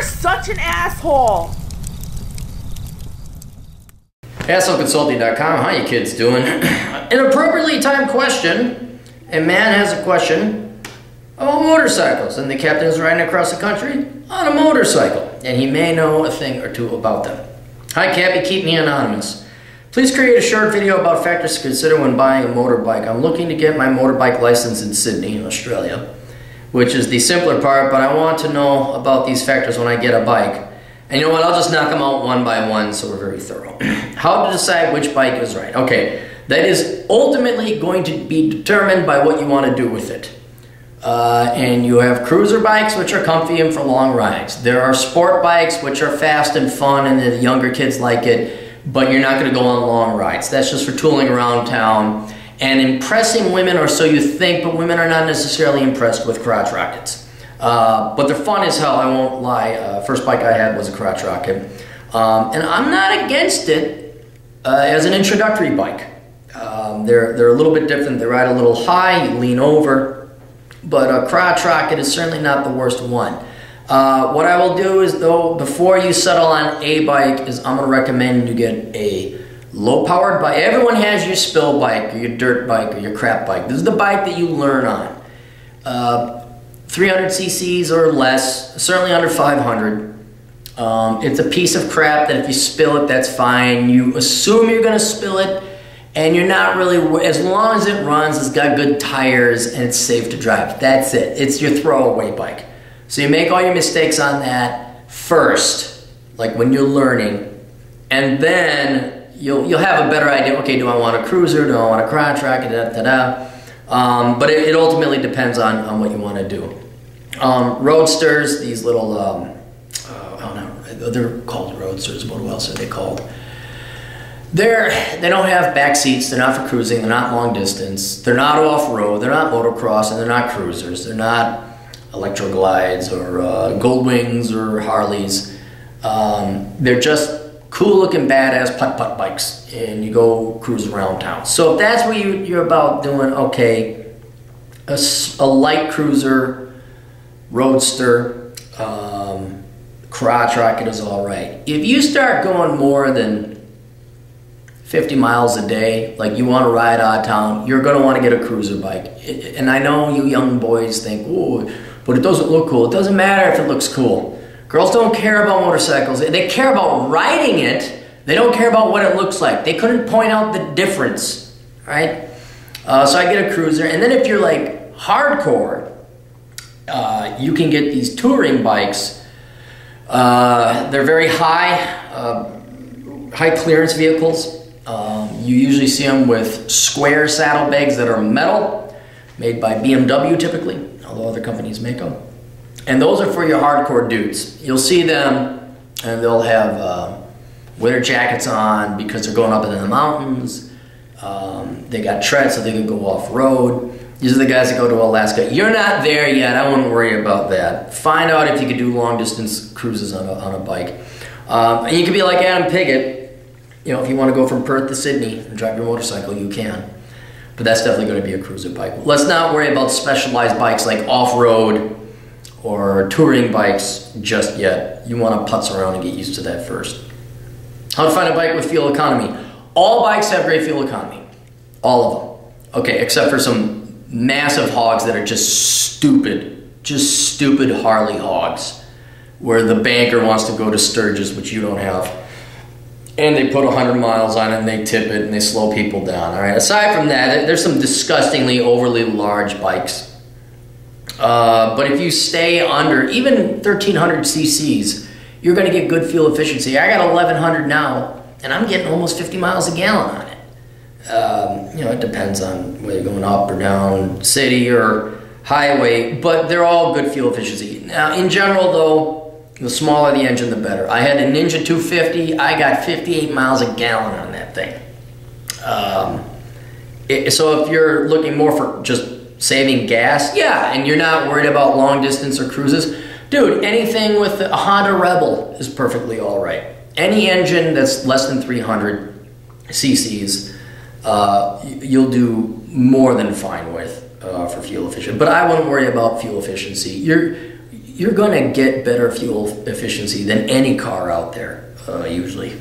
You're such an asshole. AssholeConsulting.com. How you kids doing? An appropriately timed question. A man has a question about motorcycles, and the captain is riding across the country on a motorcycle, and he may know a thing or two about them. Hi, Cappy. Keep me anonymous. Please create a short video about factors to consider when buying a motorbike. I'm looking to get my motorbike license in Sydney, Australia, which is the simpler part, but I want to know about these factors when I get a bike. And you know what, I'll just knock them out one by one so we're very thorough. How to decide which bike is right. Okay, that is ultimately going to be determined by what you want to do with it. And you have cruiser bikes, which are comfy and for long rides. There are sport bikes, which are fast and fun, and the younger kids like it, but you're not going to go on long rides. That's just for tooling around town and impressing women, or so you think, but women are not necessarily impressed with crotch rockets. But they're fun as hell, I won't lie. First bike I had was a crotch rocket. And I'm not against it as an introductory bike. They're a little bit different. They ride a little high, you lean over, but a crotch rocket is certainly not the worst one. What I will do is, though, before you settle on a bike, is I'm going to recommend you get a low-powered bike. Everyone has your spill bike, or your dirt bike, or your crap bike. This is the bike that you learn on. 300 cc's or less, certainly under 500. It's a piece of crap that if you spill it, that's fine. You assume you're going to spill it, and you're not really, as long as it runs, it's got good tires, and it's safe to drive. That's it. It's your throwaway bike. So you make all your mistakes on that first, like when you're learning, and then you'll have a better idea. Okay, do I want a cruiser? Do I want a crotch rocket? But it ultimately depends on what you want to do. Roadsters, these little, I don't know, they're called roadsters, what else are they called? They don't have back seats, they're not for cruising, they're not long distance, they're not off-road, they're not motocross, and they're not cruisers, they're not electro glides or gold wings or Harleys. They're just cool-looking, badass putt-putt bikes, and you go cruise around town. So if that's what you're about doing, okay, a light cruiser, roadster, crotch rocket is all right. If you start going more than 50 miles a day, like you want to ride out of town, you're going to want to get a cruiser bike. And I know you young boys think, oh, but it doesn't look cool. It doesn't matter if it looks cool. Girls don't care about motorcycles. They care about riding it. They don't care about what it looks like. They couldn't point out the difference, right? So I get a cruiser. And then if you're like hardcore, you can get these touring bikes. They're very high clearance vehicles. You usually see them with square saddlebags that are metal, made by BMW typically, although other companies make them. And those are for your hardcore dudes. You'll see them, and they'll have winter jackets on because they're going up into the mountains. They got treads so they can go off-road. These are the guys that go to Alaska. You're not there yet. I wouldn't worry about that. Find out if you can do long-distance cruises on a bike. And you can be like Adam Piggott. You know, if you want to go from Perth to Sydney and drive your motorcycle, you can. But that's definitely going to be a cruiser bike. Let's not worry about specialized bikes like off-road or touring bikes just yet. You want to putz around and get used to that first. How to find a bike with fuel economy. All bikes have great fuel economy. All of them. Okay, except for some massive hogs that are just stupid Harley hogs, where the banker wants to go to Sturgis, which you don't have. And they put 100 miles on it, and they tip it, and they slow people down. All right. Aside from that, there's some disgustingly overly large bikes. But if you stay under even 1,300 cc's, you're going to get good fuel efficiency. I got 1,100 now, and I'm getting almost 50 miles a gallon on it. You know, it depends on whether you're going up or down, city or highway, but they're all good fuel efficiency. Now, in general, though, the smaller the engine, the better. I had a Ninja 250. I got 58 miles a gallon on that thing. So if you're looking more for just saving gas, yeah, and you're not worried about long distance or cruises, dude, anything with a Honda Rebel is perfectly all right. Any engine that's less than 300 cc's, you'll do more than fine with for fuel efficient. But I wouldn't worry about fuel efficiency. you're going to get better fuel efficiency than any car out there, usually.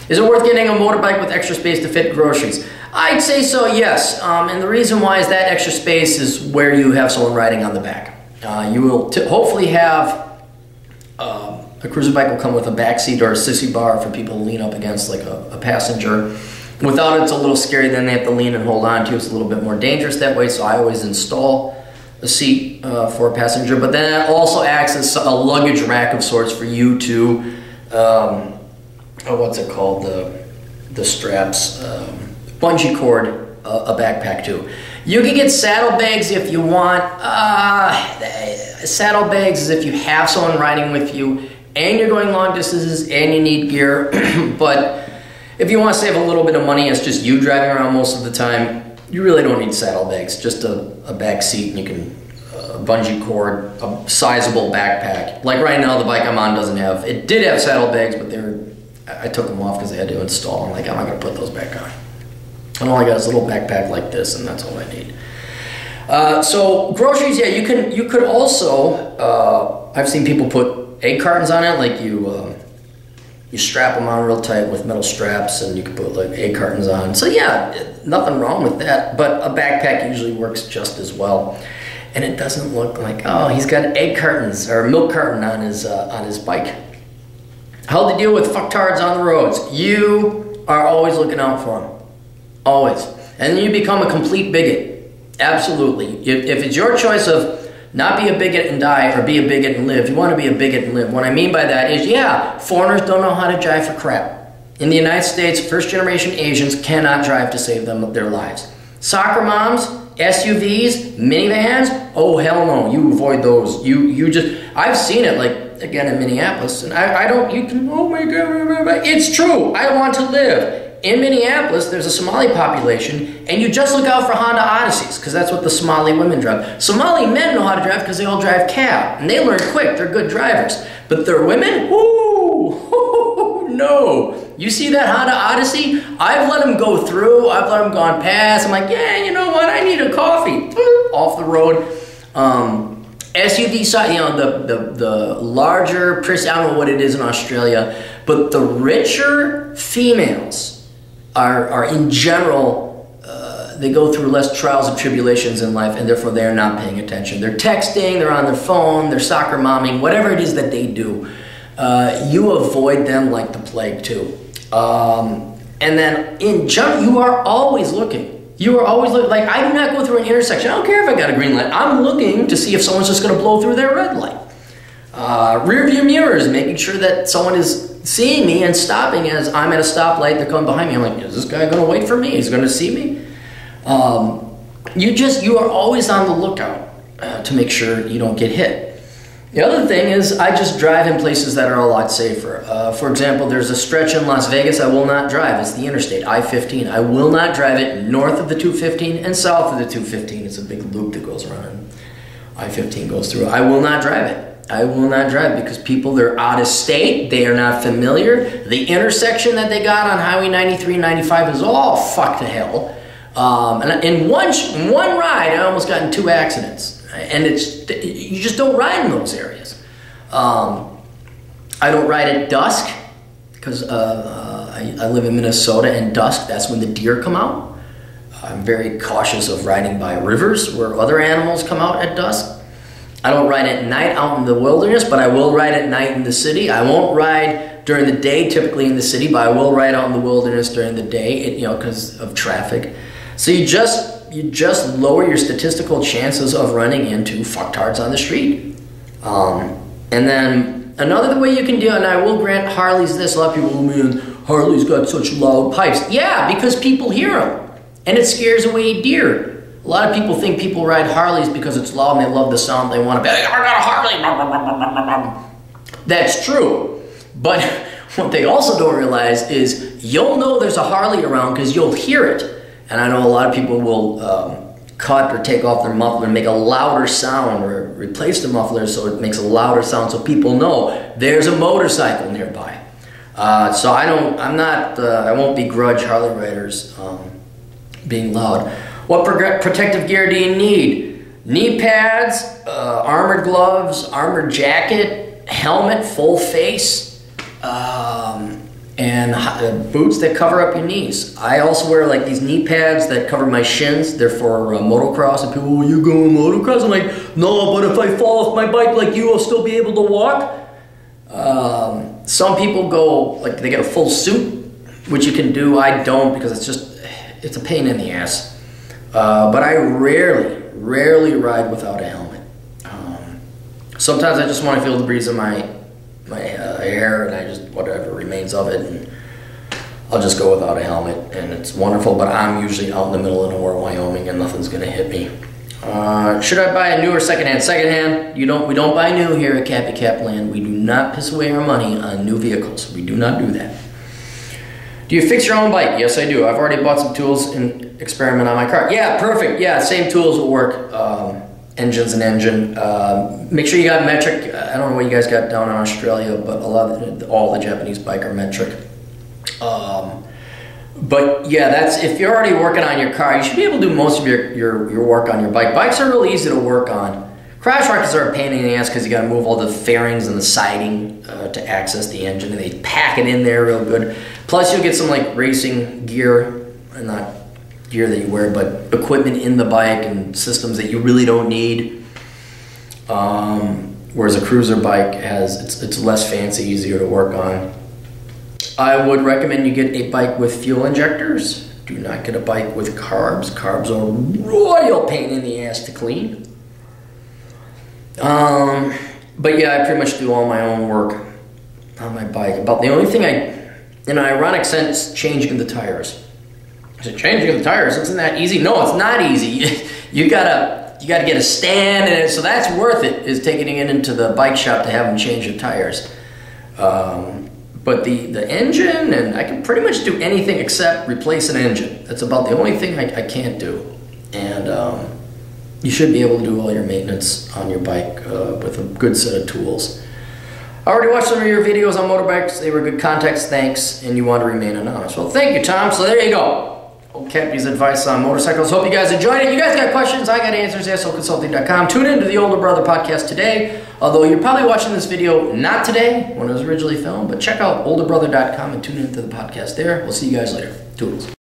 Is it worth getting a motorbike with extra space to fit groceries? I'd say so, yes. And the reason why is that extra space is where you have someone riding on the back. You will hopefully have a cruiser bike will come with a back seat or a sissy bar for people to lean up against, like a passenger. Without it, it's a little scary. Then they have to lean and hold on to. It's a little bit more dangerous that way. So I always install a seat for a passenger. But then it also acts as a luggage rack of sorts for you to, what's it called? The straps, bungee cord, a backpack too. You can get saddlebags if you want. Saddlebags is if you have someone riding with you and you're going long distances and you need gear. But if you want to save a little bit of money, it's just you driving around most of the time, you really don't need saddlebags. Just a back seat, and you can bungee cord, a sizable backpack. Like right now, the bike I'm on doesn't have, it did have saddlebags, but I took them off because they had to install. I'm like, I'm not going to put those back on. And all I got is a little backpack like this, and that's all I need. So groceries, yeah, you could also, I've seen people put egg cartons on it, like you strap them on real tight with metal straps, and you can put like egg cartons on. So yeah, nothing wrong with that, but a backpack usually works just as well. And it doesn't look like, oh, he's got egg cartons or a milk carton on his bike. How to deal with fucktards on the roads. You are always looking out for them. Always. And then you become a complete bigot. Absolutely. If it's your choice of not be a bigot and die or be a bigot and live, you want to be a bigot and live. What I mean by that is, yeah, foreigners don't know how to drive for crap. In the United States, first-generation Asians cannot drive to save their lives. Soccer moms, SUVs, minivans, oh, hell no, you avoid those. You just, I've seen it, like, again, in Minneapolis, and I don't, you can, oh my God, it's true, I want to live. In Minneapolis, there's a Somali population, and you just look out for Honda Odysseys, because that's what the Somali women drive. Somali men know how to drive because they all drive cab, and they learn quick, they're good drivers. But their women, whoo, no. You see that Honda Odyssey? I've let them go through, I've let them gone past. I'm like, yeah, you know what, I need a coffee. Off the road. SUV side, you know, the larger, I don't know what it is in Australia, but the richer females are in general, they go through less trials and tribulations in life, and therefore they're not paying attention. They're texting, they're on their phone, they're soccer momming, whatever it is that they do. You avoid them like the plague too. And then in general, you are always looking. You are always looking. Like, I do not go through an intersection. I don't care if I got a green light. I'm looking to see if someone's just going to blow through their red light. Rear view mirrors, making sure that someone is seeing me and stopping as I'm at a stoplight. They're coming behind me. I'm like, is this guy going to wait for me? He's going to see me. You are always on the lookout to make sure you don't get hit. The other thing is, I just drive in places that are a lot safer. For example, there's a stretch in Las Vegas I will not drive. It's the interstate, I-15. I will not drive it north of the 215 and south of the 215. It's a big loop that goes around and I-15 goes through. I will not drive it. I will not drive because people, they're out of state. They are not familiar. The intersection that they got on Highway 93 and 95 is all fucked to hell. And in one ride, I almost got in 2 accidents. And you just don't ride in those areas. I don't ride at dusk because I live in Minnesota, and dusk, that's when the deer come out. I'm very cautious of riding by rivers where other animals come out at dusk. I don't ride at night out in the wilderness, but I will ride at night in the city. I won't ride during the day, typically in the city, but I will ride out in the wilderness during the day, because of traffic. So you just lower your statistical chances of running into fucktards on the street. And then another way you can do it, and I will grant Harley's this, a lot of people, oh man, Harley's got such loud pipes. Yeah, because people hear them, and it scares away deer. A lot of people think people ride Harleys because it's loud and they love the sound, they want to be like, I got a Harley. That's true. But what they also don't realize is you'll know there's a Harley around because you'll hear it. And I know a lot of people will cut or take off their muffler and make a louder sound, or replace the muffler so it makes a louder sound so people know there's a motorcycle nearby. So I won't begrudge Harley riders being loud. What protective gear do you need? knee pads, armored gloves, armored jacket, helmet, full face, and boots that cover up your knees. I also wear like these knee pads that cover my shins. They're for motocross, and people, you going motocross? I'm like, no, but if I fall off my bike like you, I'll still be able to walk. Some people go, like they get a full suit, which you can do. I don't, because it's a pain in the ass. But I rarely ride without a helmet. Sometimes I just want to feel the breeze of my hair, and I just, whatever remains of it, and I'll just go without a helmet, and it's wonderful. But I'm usually out in the middle of nowhere, Wyoming, and nothing's gonna hit me. Should I buy a new or secondhand? Secondhand. We don't buy new here at Cappy Cap Land. We do not piss away our money on new vehicles. We do not do that. Do you fix your own bike? Yes, I do. I've already bought some tools and experiment on my car. Yeah, perfect. Yeah, same tools will work. Engine's an engine. Make sure you got metric. I don't know what you guys got down in Australia, but all the Japanese bike are metric. But yeah, that's, if you're already working on your car, you should be able to do most of your work on your bike. Bikes are really easy to work on. Crash rockets are a pain in the ass because you got to move all the fairings and the siding to access the engine, and they pack it in there real good. Plus, you'll get some like racing gear, and not gear that you wear, but equipment in the bike and systems that you really don't need. Whereas a cruiser bike it's less fancy, easier to work on. I would recommend you get a bike with fuel injectors. Do not get a bike with carbs. Carbs are a royal pain in the ass to clean. But yeah, I pretty much do all my own work on my bike. About the only thing in an ironic sense, changing the tires. Is it changing the tires? Isn't that easy? No, it's not easy. You gotta get a stand, and so that's worth it, is taking it into the bike shop to have them change your tires. But the engine, and I can pretty much do anything except replace an engine. That's about the only thing I can't do. And you should be able to do all your maintenance on your bike with a good set of tools. I already watched some of your videos on motorbikes. They were good context, thanks, and you want to remain anonymous. Well, thank you, Tom. So there you go. Old Cappy's advice on motorcycles. Hope you guys enjoyed it. You guys got questions, I got answers, AssheleConsulting.com. Tune into the Older Brother podcast today. Although you're probably watching this video not today, when it was originally filmed, but check out olderbrother.com and tune into the podcast there. We'll see you guys later. Toodles.